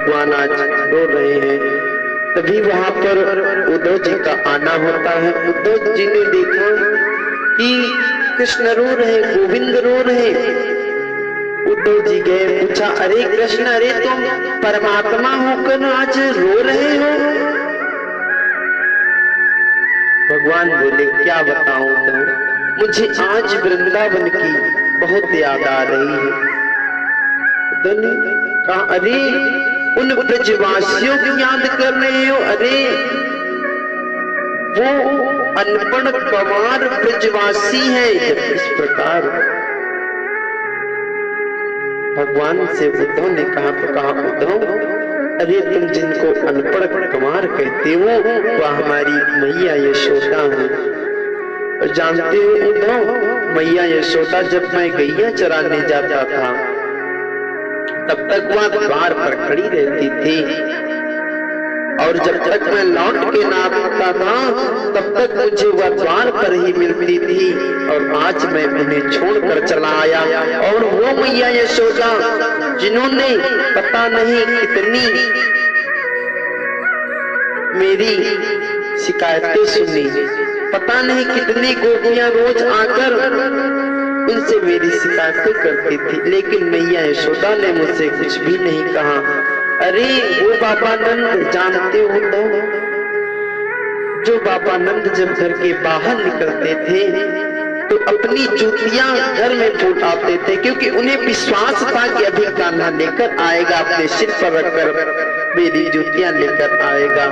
भगवान आज रो रहे हैं। तभी वहां पर उद्धव जी का आना होता है। उद्धव जी ने देखा कि कृष्ण रो रहे, गोविंद रो रहे। उद्धव जी गए, पूछा, अरे कृष्ण, अरे तुम परमात्मा होकर आज रो रहे हो? भगवान बोले, क्या बताऊं उद्धव, मुझे आज वृंदावन की बहुत याद आ रही है। उद्धव ने कहा, अरे उन ब्रजवासियों की याद कर रहे हो? अरे वो अनपढ़ गंवार ब्रजवासी है। इस प्रकार भगवान से उद्धव ने कहा, तो कहा, उद्धव, अरे तुम जिनको अनपढ़ गंवार कहते हो वह हमारी मैया यशोदा है। और जानते हो उद्धव, मैया यशोदा जब मैं गैया चराने जाता था तब तक वह द्वार पर खड़ी रहती थी, और जब तक मैं लौट के ना आता था तब तक मुझे वह द्वार पर ही मिलती थी। और आज मैं उन्हें छोड़कर चला आया, और वो मैया यशोदा जिन्होंने पता नहीं कितनी मेरी शिकायतें सुनी, पता नहीं कितनी गोपियां रोज आकर उनसे मेरी शिकायतें करती थी, लेकिन मैया यशोदा ने मुझसे कुछ भी नहीं कहा। अरे वो बाबा नंद जानते हो तो, जो बाबा नंद जब घर के बाहर निकलते थे तो अपनी जूतियां घर में फूट आते थे, क्योंकि उन्हें विश्वास था कि अभी कान्हा लेकर आएगा, अपने सिर पर रखकर मेरी जूतियां लेकर आएगा।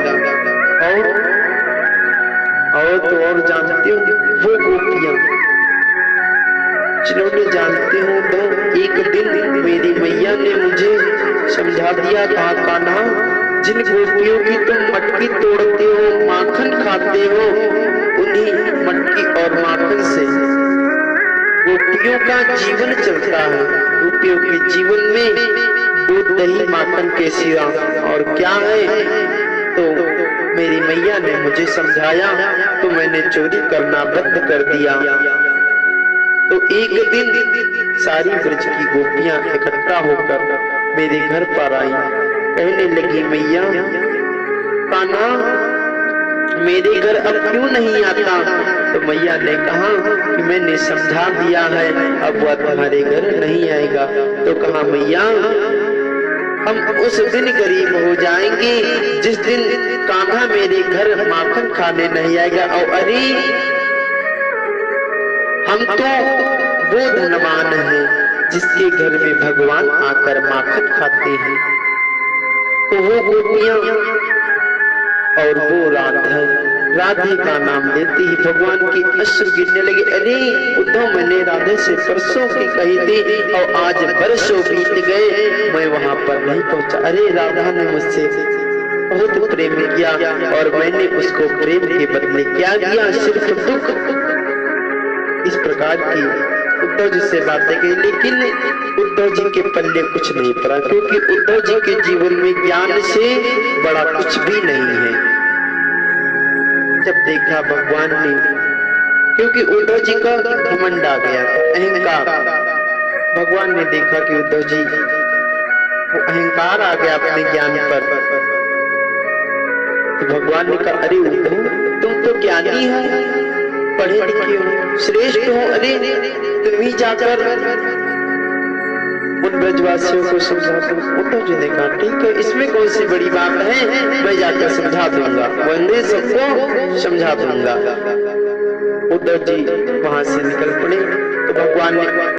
और तो और जानते हो वो गोपियां जिन्होंने, जानते हो तो एक दिन मेरी मैया ने मुझे समझा दिया था, कान्हा, जिन गोपियों की तुम मटकी तोड़ते हो, माखन खाते हो, उन्हीं मटकी और माखन से गोपियों का जीवन चलता है। गोपियों के जीवन में दूध दही माखन के सिवा और क्या है? तो मेरी मैया ने मुझे समझाया तो मैंने चोरी करना बंद कर दिया। तो एक दिन सारी ब्रज की गोपियां इकट्ठा होकर मेरे घर पर आई, कहने लगी, मैया, कान्हा मेरे घर अब क्यों नहीं आता? तो मैया ने कहा कि मैंने समझा दिया है, अब वह तुम्हारे घर नहीं आएगा। तो कहा, मैया, हम उस दिन गरीब हो जाएंगे जिस दिन कान्हा मेरे घर माखन खाने नहीं आएगा। और अरे हम तो वो धनवान हैं जिसके घर में भगवान आकर माखन खाते हैं। तो वो गोपियां और वो राधे का नाम लेती ही भगवान की अश्रु गिरने लगे। अरे उद्धव, मैंने राधे से परसों की कही थी और आज बरसों बीत गए, मैं वहां पर नहीं पहुंचा। अरे राधा ने मुझसे बहुत प्रेम किया और मैंने उसको प्रेम के बदले क्या दिया? सिर्फ दुख। इस प्रकार की उद्धव जी से बातें कही, लेकिन उद्धव जी के पल्ले कुछ नहीं पड़ा, क्योंकि उद्धव जी के जीवन में ज्ञान से बड़ा कुछ भी नहीं है। जब देखा भगवान ने, क्योंकि उद्धव जी का घमंड आ गया था, अहंकार। भगवान ने देखा कि उद्धव जी को अहंकार आ गया अपने ज्ञान पर, तो भगवान ने कहा, अरे उद्धव, तुम तो ज्ञानी हो, पढ़े लिखे हो, श्रेष्ठ हो, अरे तुम ही जाकर उन ब्रजवासियों को समझा दो। उद्धव जी ने कहा, ठीक है, इसमें कौन सी बड़ी बात है, मैं जाकर समझा दूंगा, वंदे सबको समझा दूंगा। उद्धव जी वहां से निकल पड़े। तो भगवान ने